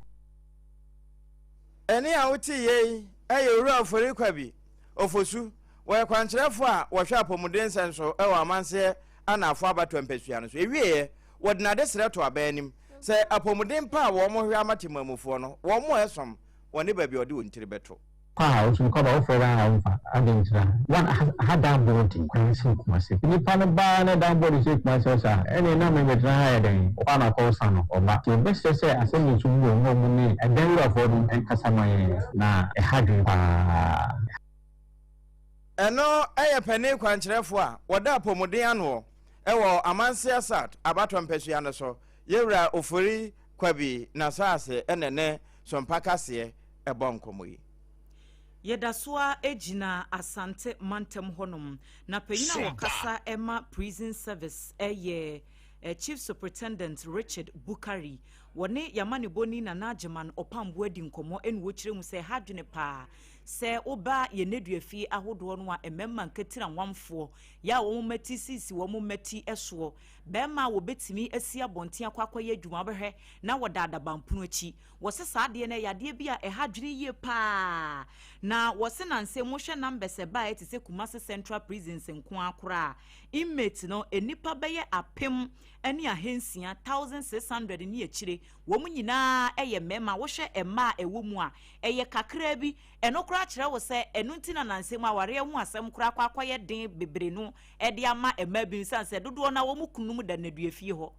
any out ye ayewura ofori kwabi ofosu we kwankyerefo a wo hwa apomuden senso e wa amanse anafo abato mpesua no so ewie wodna de sreto abanim se apomuden pa wo mo hwa amatemamufo no wo mo esom woni ba bi ode wontiri beto pa so ko ba ofo ra amfa adintra one had that body kwansin kumase ni pa no ba na that body say kumase sa ene na me betra ha den o na ko sa no o ba the best say asem tu mo mo ni e den ra for den kasamaye na e hadin pa eno eye pani kwankyerefo a woda apomuden ano ewo amanse asat abato mpesua no so yewura ofori kwabi na sase enene sompa kase ebonkomoyi Yedaswa ejina asante mantem honom na penyina wakasa ema prison service Chief Superintendent Richard Bukari wone yamani boni na najeman opambu edi nkomo enu wochire mu se hadwene pa se oba ye neduafi ahodo no a ememma nketira nwamfo ya wo mati sisi wo mati eso bema wo betimi asi abonten akwakoye adwuma behwe na wodada bampunu achi wo se saade na yade bia hadwene ye pa na wo se nanse mo hwe number se ba etise Kumasi Central Prisons nko akora inmate no enipa beye apem eni ahensia 1600 ni achire wo mu nyina eye mema wo hwe ema ewo mu a eye kakra bi eno kra kire wo se enu ntina nanse mu aware hu asem kra akwakoye den bebre no ede ama ema bi sanse dodo na wo mu kunum da naduafie ho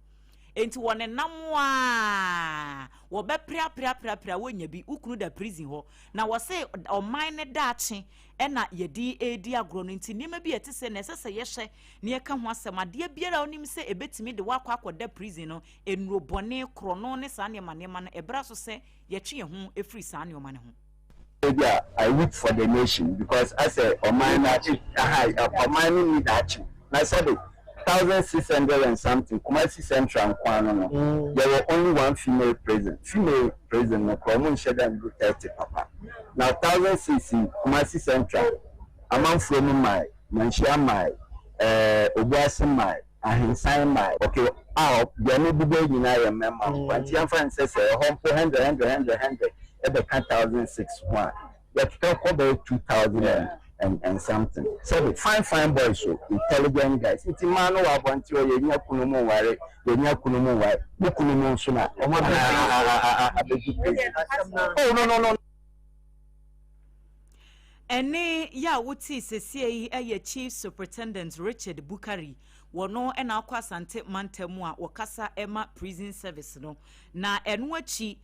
enti wone namwa wo be pra wonya bi ukunu da prison ho na wo se oman ne daache ena yedi edi agro no nti nima bi etese na sese yehye ne yeka ho asemade biara onim se ebetimi de wakwa akoda prison no enuro bone krono ne sa ne manema no ebra so se yetwe ho efri sa ne omane ho. I work for the nation because I say oman na oman need action na said 1,600 and something. Kumasi Central and Kwano. There were only one female president. Female president, no common shed and 30 papa. Now 1,000 Kumasi Central. Among from my, Manshia my, Obuasi my, Ahinsan my. Okay, there may be baby in I remember. When Tian Francis says, home for 100, every 1,006. That can cover 2,000. And something. So fine boys, so intelligent guys. It's man who I want you, you know, Kunumo worry, you know, Kunumo worry, you Kunumo sooner. Oh, no. Ene ya wuti sesiye eye Chief Superintendent Richard Bukari wono ena akwa sante mantemu a wakasa ema prison service no na enu achi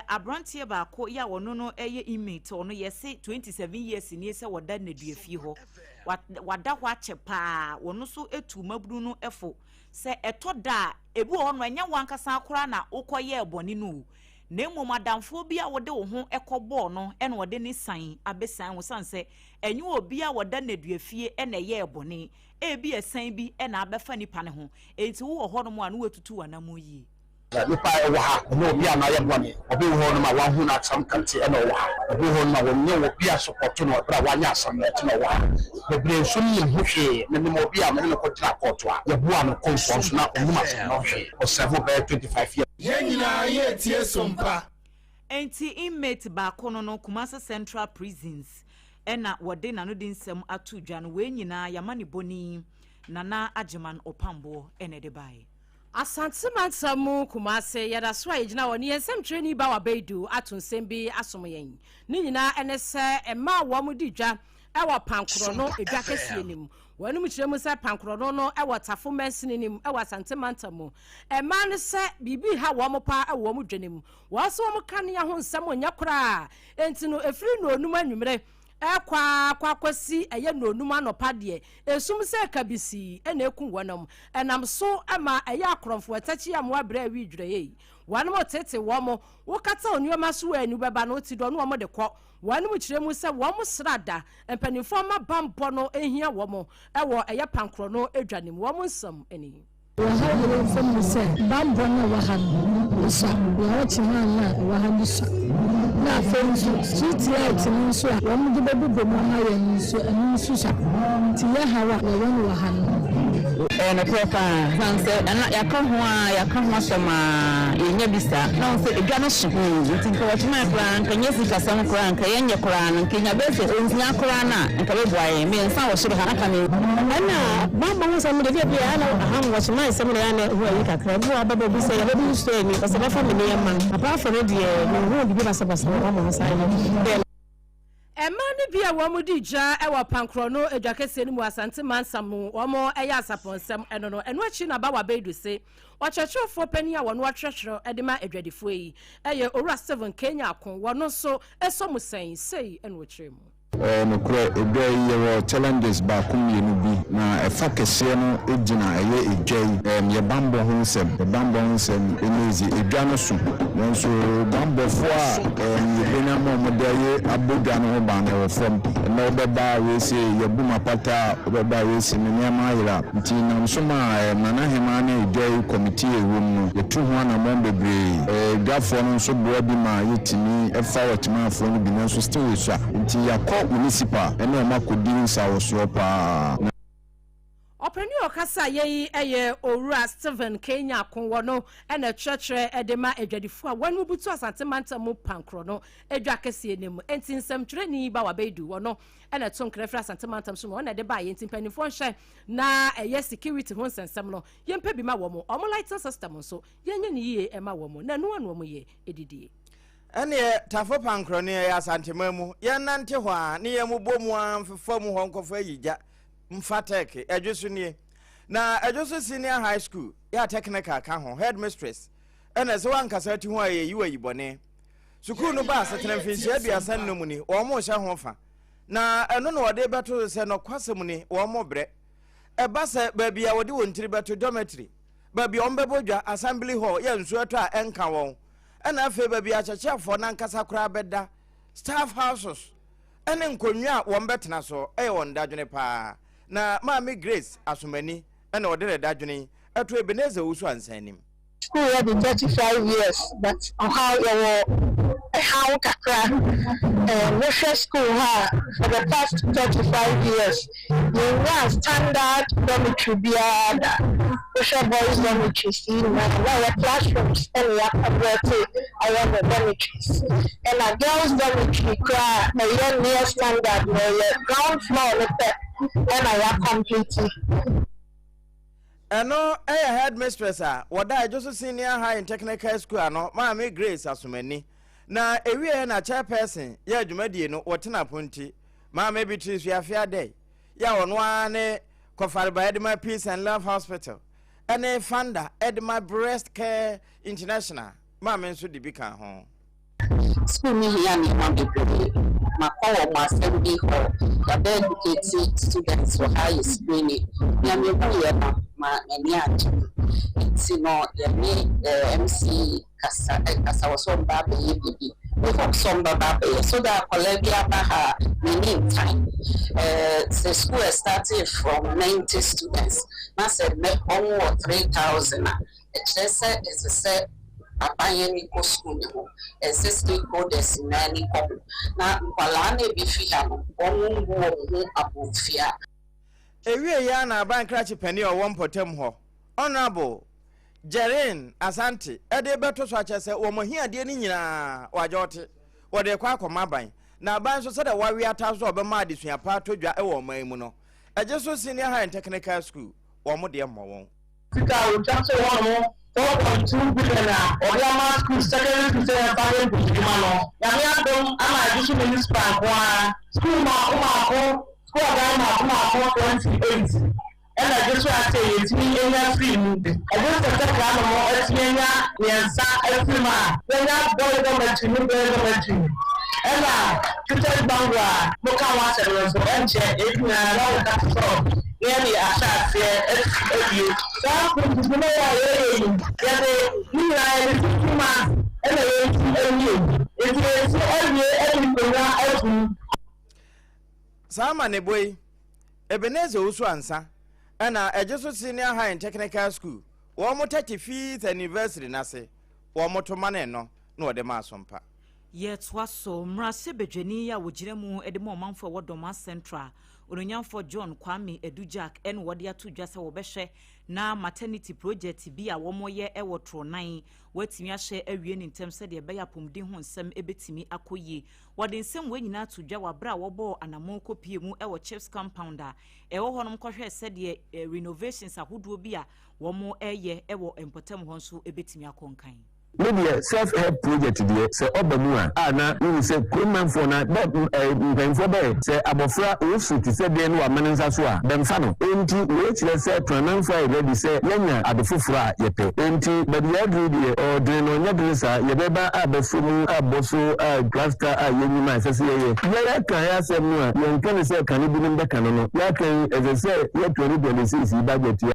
abrantie baako ya wono no eye inmate ono yese 27 years ni ese wada na duafie ho wada ho achepa wono so etu maburu no efo se etoda ebu ono anya wankasa akora na ukoye eboni no na emu madamfo bia wode wo ho ekobo no ene wode ni san abesan wo sanse enyu obi a wada na duafie ene ye eboni ebi esan bi ena abefa nipa ne ho enti wo ho no mo anu wetutu wanamu yi nipa ewa ha no obi a na ye boni obi ho no ma wa hu na sam kante ena wa obi ho no ma wo nye obi a support no bra wa nya sam na tina wa bebre so ni hu hwe ne mo obi a me no ko tira court a ye bua no conference na onuma sam no hwe o serve by 25 years yenyina ye tie sompa enti inmate baako no Kumasi Central Prisons ena wode na no din nsem atu dwa no we nyina yamane boni nana ageman opambo ene de bae Asante mansamu Kumasi yada so ayegina woni ensem training ba wa beidu atonsem bi asom yen ni nyina ene se ema wo mu di dwa e wo pankro no edwa kasie nim wonu mu kiremu se pankro no e wo tafo mensini nim e wo asante mantamu ema ne se bibi ha wo mo pa e wo mu dwanem wo so mo kan ya ho nsem onya kora enti no efiri no onum anwumre kwa kwasi eye no onum anopa de esum se kabisi ena eku wonam enam so ama eye akromfo atachi amwa bra wi dwere wan mo tete wo mo wo kata onwema so anu beba no ti do no mo de kɔ wan mo kiremu se wo mo srada empanifo ma bambo no ehia wo mo ewo eye pankro no edwanem wo mo nsam eni Wahan from the Bambona Wahan, so watching na Wahan. Na friends, street lights and so one the baby Bomana and so and Susa. Tia Hawa, Wahan. And a proper answer, and I come Masama in Yabisa. Now say a Ganoshu, you think what my plan, can you see some crank, and your Koran, and Kenya Bessie, and Yakorana, and Kawai, me and Sao should have come in. And Bamba was on the Viana, was my somebody who are like a crab, who are Babu say, I don't say me, because of family man. Apart from it, you won't give us a person on side. Emani bia womu di ja ewa pankro no edwakese ni mu asante mansamu womo eya asaponsem eno no eno achi na ba wa bedu se ochechofo pani a wono atwehwero edema edwadifo yi eye owura 7 Kenya akon wono so esomu sen sei eno chiremu no kure ebe ye challenges ba kumyenu bi na efa kese no ejina eye ejai ye bambo hunsem enezi edwa no so nso bambo fo a ye bena mo de ye abodwa no ba na wo fam na obeba we se ye buma pata obeba we se nyama ayira nti na nso ma nana hema na ejai committee ewum no ye tu ho na mo bebre dwafo no nso bo bi ma yetimi efa watima fo no bi na nso still so nti yakọ municipal ene makodi nsawoso pa Openi okasa yeyi eye owura 7 Kenya akon wono ena churchre edema edwadifo a wanu butu asante mantamu pankro no edwa kese enem enti nsem treni ba wa bedu wono ena tonkrefra asante mantam so wona de ba ye enti panifo hye na eye security ho nsensem no yempa bi ma wo mo omo lighting system so yenye ni ye ema wo mo na no anu wo ye edidie ene tafo pankro ne ya santemamu ye nante ho a ne ye mu bomu amfefo mu ho nkofo ayija mfateke edwoso nie na edwoso senior high school ya technical ka ho headmistress ene se wankasa ti ho aye yiwa yibone sukuu no ba setena mfinsi aduasa no mu ni wo mo hye ho fa na eno no wode beto se no kwasem ni wo mo bre e ba se ba bia wode wontiri beto dormitory ba bia ombebodwa assembly hall ya nsu eto a enka won ena afa ba bia chechefo na nkasa kura beda staff houses ene nkonwa wo mbetena so e won dadwene pa na Mami Grace Asumani ena wode dadwene eto Ebeneza Usu ansanim School had been 35 years, but how kakra Russia school for the past 35 years. You have standard dormitory beyond Russia boys dormitory, see now classrooms and we are converted around the dormitories. And a girls dormitory cry a near standard ground floor and I are completely. Eno headmistress a wada Joseph Senior High and Technical School ano Mami Grace Asumani na ewie na chairperson ya dwumadie no wotena ponti Mami Beatrice Afia Day ya wono ane Kofarba Peace and Love Hospital ene founder Edma Breast Care International ma men so di bi kan ho school ni here ni ma be ma call ma assembly hall ya be educate students for high school ni ya me bu ya ma ni ati it's no ya ni MC kasa was on ba be bibi we hope some baba be so that collegia ba in time the school started from 90 students na said me on 3000 it just said it's a set apayeni ko school ho existing coders nani ko na kwala na bi fi ha no onwu wo abofia ewie ya na bankrachi pani o won potem ho honorable Jaren Asante ede beto so ache se wo mohia de ni nyina wajote wo de kwa akoma ban na ban so se de wawe ata so obema adesua pa todwa e wo man mu no eje so senior high and technical school wo mo de mo won tika o chanso won mo 4.2 billion Oriama school secondary to say parent no ya mi adom ama adisu municipal kwa school ma ko school ma 28 and I just want to say it's me in your film. I just want to tell you more Etienne, Yansa, Elfima, when I boy government, new government. And now, to tell Bangla, Moka was a residential, if you are not that so. Nearly a shot here, you. So I'm going to know why you are and you. It is everything Sama ne boy, Ebenezer Usu Ansa. Ana ejeso senior high and technical school wo mo 35th anniversary na se wo mo to mane no na de ma sompa yet waso mrase bedwani ya wogiremu edemo manfo wodoma central ononyamfo John Kwame Edujak en wode ato dwase wo behwe na maternity project bi a wo moye ewo tronan watimi ahye awie ni ntem se de beya pomden ho nsem ebetimi akoyi wode nsem we nyina to dwa wabra wo bo anamon kopie mu ewo chiefs compounder ewo honom kohwe se de renovations ahodo bi a wo mo eye ewo empotem ho nso ebetimi akonkan maybe self-help project there say obamua na we say crewman for na for be say abofra osu ti say dey no amanensa so a dem fa no enti we chire say crewman for ready say yanya adofofra yepe enti but we agree there or dey no nya dresa ye beba abefumu aboso plaster yenyima say ye ya kan ya say no a ye kan say kan bi nim be kan no ya kan as say ye 2026 budget ya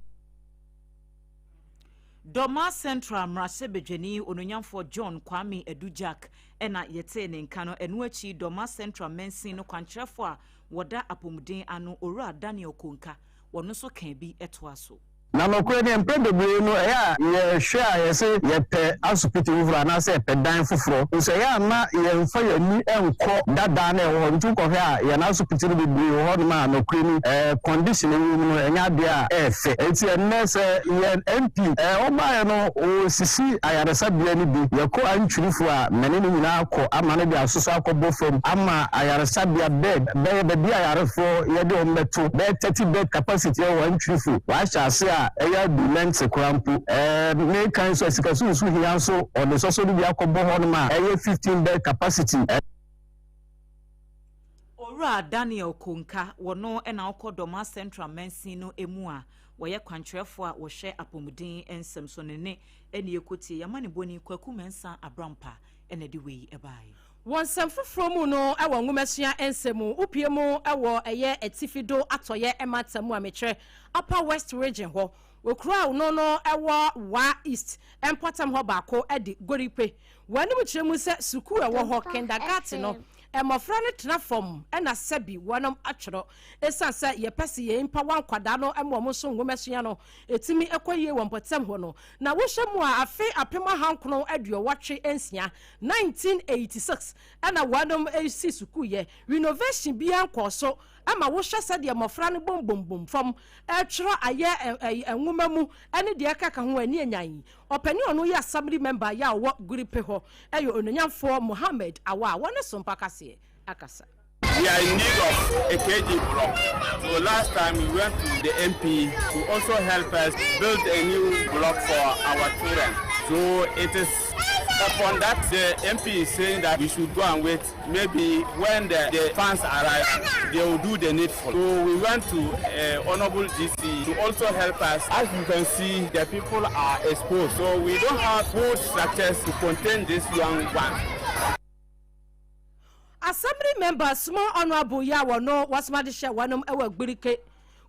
Doma Central Mrase Bedwani ononyamfo John Kwame Edujak ena yete ne nkano enu achi Doma Central Mensin no kwankyerefo a woda apomuden ano Owura Daniel Konka wono so kan bi etoaso na no kure ne mpedebue no ya ye hwe a ye se ye pe asopiti wufura na se pe dan foforo so ya ma ye mfa ya ni enko dada na ho ntu ko hwe a ye na asopiti no bebu ho no ma no kure ni condition no enya de a efe enti enne se ye MP o ma ye no o sisi ayaresa bia ni bi ye ko antwirifo a mene ni nyina akọ ama no de asoso akọbọ fam ama ayaresa bia bed be bia ayarefo ye de o meto be 30 bed capacity o antwirifo wa hyase eya du length krampo me kan so sikasu su hia so on the social media ko bo ho ma eya 15 bed capacity Owura Daniel Konka wono ena okodoma Central Mensin no emu a woye kwankyerefo a wo hwe apomuden ensem so ne ene ekotie yamane boni kwaku mensa abrampa ene de wei ebai won semfofro mu no ewo nwumesua ensemu upie mu ewo eye etifido atoye ematamu amekre upper west region ho okura no ewo wa east empotam ho baako edi goripe wani mu kyeremu se suku ewo ho kindergarten no emofra ne trafom ena sebi wonam atwero esansa ye pese ye impa wan kwada no emo so nwumesua no etimi ekoye won potem ho no na wo hyemu a afi apema hankono aduo watwe ensia 1986 ena wonam AC suku ye renovation bi ankoso ama wo hye se de mofra ne bombom from atwero aye enwumamu ene de kaka ho ani anyan opani ono ye assembly member ya wo guripe ho eyo ononyamfo Mohammed Awa wona sompa kase akasa. We are in need of a KG block. So last time we went to the MP to also help us build a new block for our children. So it is Upon that, the MP is saying that we should go and wait. Maybe when the funds arrive, they will do the needful. So we went to Honorable GC to also help us. As you can see, the people are exposed. So we don't have food structures to contain these young ones. Assembly member small honorable Yawono was Madisha Wanum Ewa Gurike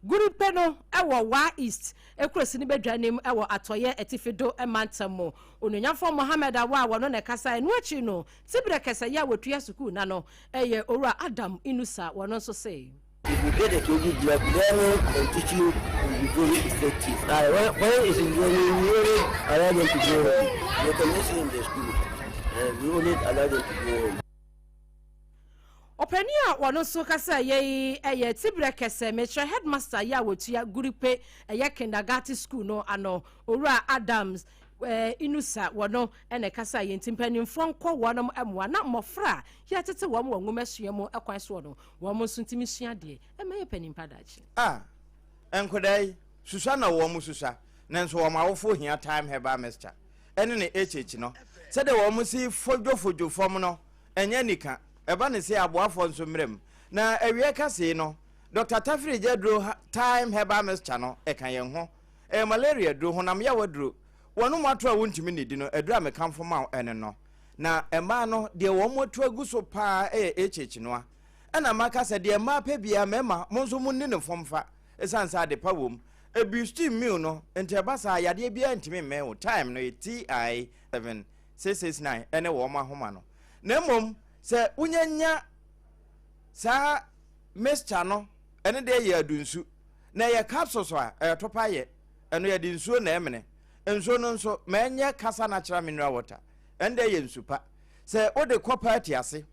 Gurupeno Ewa Wa East Ekrosini Bedjanim Ewa Atoye Etifido Emantamo Ununya for Mohammed Awa Wanone Kasa and Wachino Tibre Kasa Yawo Triasuku Nano Eye Ora Adam Inusa Wanoso say. If you get a KG block, learning and teaching will be very effective. When it's really allow them to go home. You can listen in the school. And we only allow them to go home. Openia wanoso kasa ye tibre kese mecha headmaster ya wotua Guripe kindergarten school no ano Ora Adams Inusa wono ene kasa ye ntimpani mfonko wonom amwa na mofra ya tete wom nwomasuemo ekwan so no wom suntimi sua de emeye panimpa dachi enkodai susa na wom susa nanso wom awofo hia time heba mister ene ne HH no se de wom si fojo fom no enye nika eba ne se aboafo nso mrem na awie kase no Dr. Tafri Jedro time heba mister no ekan ye ho malaria dro honam ya wadro wonu mato a wontimi ne di no adura me kamfo ma ene no na ema no de wo moto aguso pa HH no a ana maka se de ma pa bia mema monso munni ne fomfa esansa adepa wom ebisti meal no ente basa yade bia ntimi me wo time no TI 7669 ene wo ma homa no na mom se unyanya sa Mr. no ene de ye adunsu na ye capsule so a topa ye eno ye di nsuo na emene enso no nso menye kasa natural mineral water ende ye nsupa se ode kopa atiase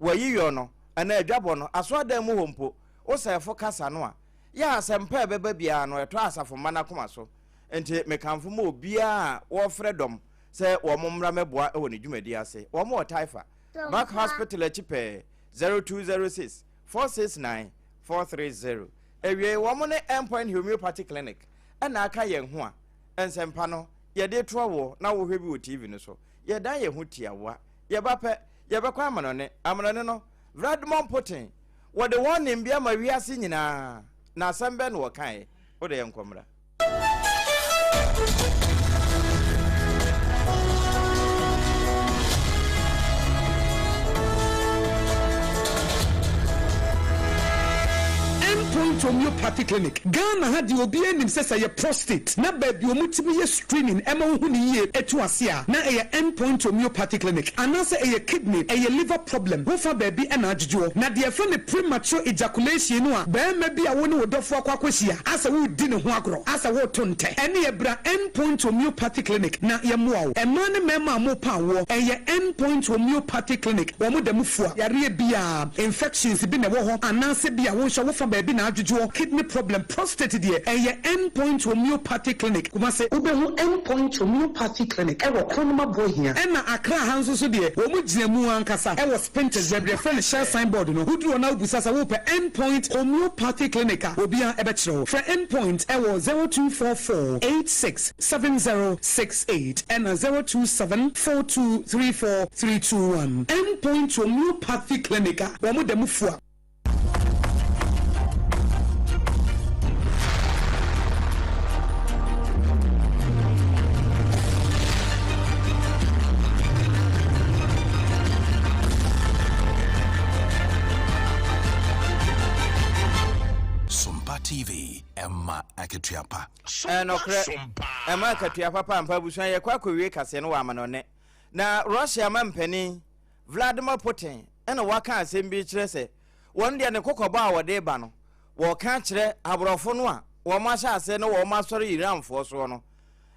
wayiyo no ana adwabo no aso adam mu hompo o se fo kasa no a ya asempa ebeba bia no eto asafo mana koma so ente mekamfo mo bia wo freedom se wo momra meboa e woni dwumadi ase wo mo taifa Mark Hospital echipe 0206 469 430 ewie wo mo ne endpoint homeopathic clinic ana aka ye ho a ensempa no ye de towo na wo hwe bi o TV no so ye dan ye ho tiawa ye bape ye bekwa amanone no Vladimir Putin wo de won nim bia ma wiase nyina na asembe no kan wo de ye nkomra Homeopathic clinic Ghana had the obi enim sesa ye prostate na baby omutimi ye screening ema hu ni ye etu ase a na ye endpoint homeopathic clinic anase ye kidney ye liver problem wo fa baby e na ajejo na de fa ne premature ejaculation no a ba ma bi a wo ne wodofo akwakosia asa wo di ne ho agro asa wo tonte ene ye bra endpoint homeopathic clinic na ye moa wo ema ne mema mo pa wo ye endpoint homeopathic clinic wo mo da mufu a yare bia infections bi ne wo ho anase bia wo hye wo fa baby na ajejo kidney problem prostate there endpoint homeopathic clinic kuma se obehu endpoint homeopathic clinic e wo kronoma boy here e na akra hanso so there wo mu ginamu ankasa e wo spintes zebra friend share signboard no hudu na obusasa wo pe endpoint homeopathic clinic obia e be kire for endpoint e wo 0244867068 and 0274234321 endpoint homeopathic clinic wo mu da mufu TV Emma Akatuapa. Emma Akatuapa pampa busan ye kwa kowie kase no wa amanone. Na Russia mampani Vladimir Putin ena waka asem bi kire se won de ne kokoba a wode ba no wo ka kire abrofo no a wo ma sha ase no wo ma sori Iran fo so no.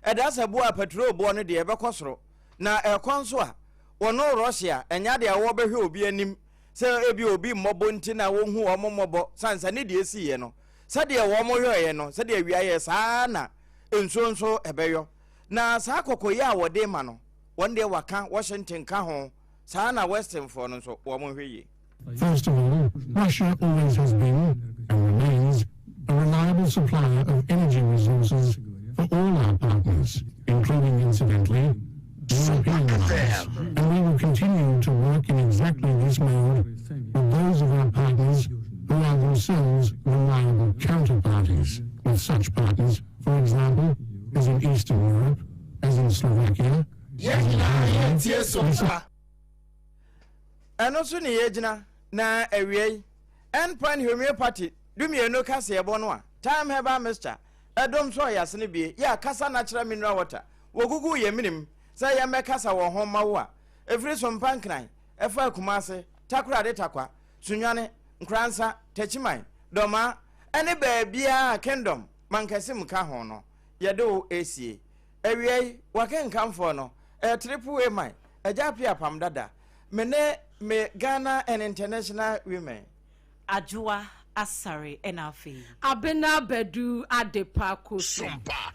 Eda se bo a petrol bo no de e bekosoro na ekonso a wono Russia enya de wo behwe obi anim se ebi obi mmobo ntina wo hu wo mmobo sansa ne de esi ye no sade wo mo hweye no sade awiaye saa na ensonso ebeyo na saa kokoye a wode ma no wonde waka Washington ka ho saa na Western for no so wo mo hweye. First of all, Russia always has been and remains a reliable supplier of energy resources for all our partners, including, incidentally, And we will continue to work in exactly this mode with those of our partners who are themselves reliable counterparties with such partners, for example, as in Eastern Europe, as in Slovakia, as in Hungary. And also Niegina, na away, and Pan Homeopathy, do me no cassia bonwa, time have I, Mr. Adam so yasnibi, ya casa natural mineral water, wogugu ye minim, say ya make casa or home mawa, every some panknine, a fire kumase, takra de takwa, sunyane, nkransa, techimai, doma, any bear kingdom, mankasim kahono, yado AC, away, waken come for no, a triple a mine, a japia APAM DADAA, me Ghana and international women. ADWOA ASARE and ABENA. ABENA ADEPA. SOMPA.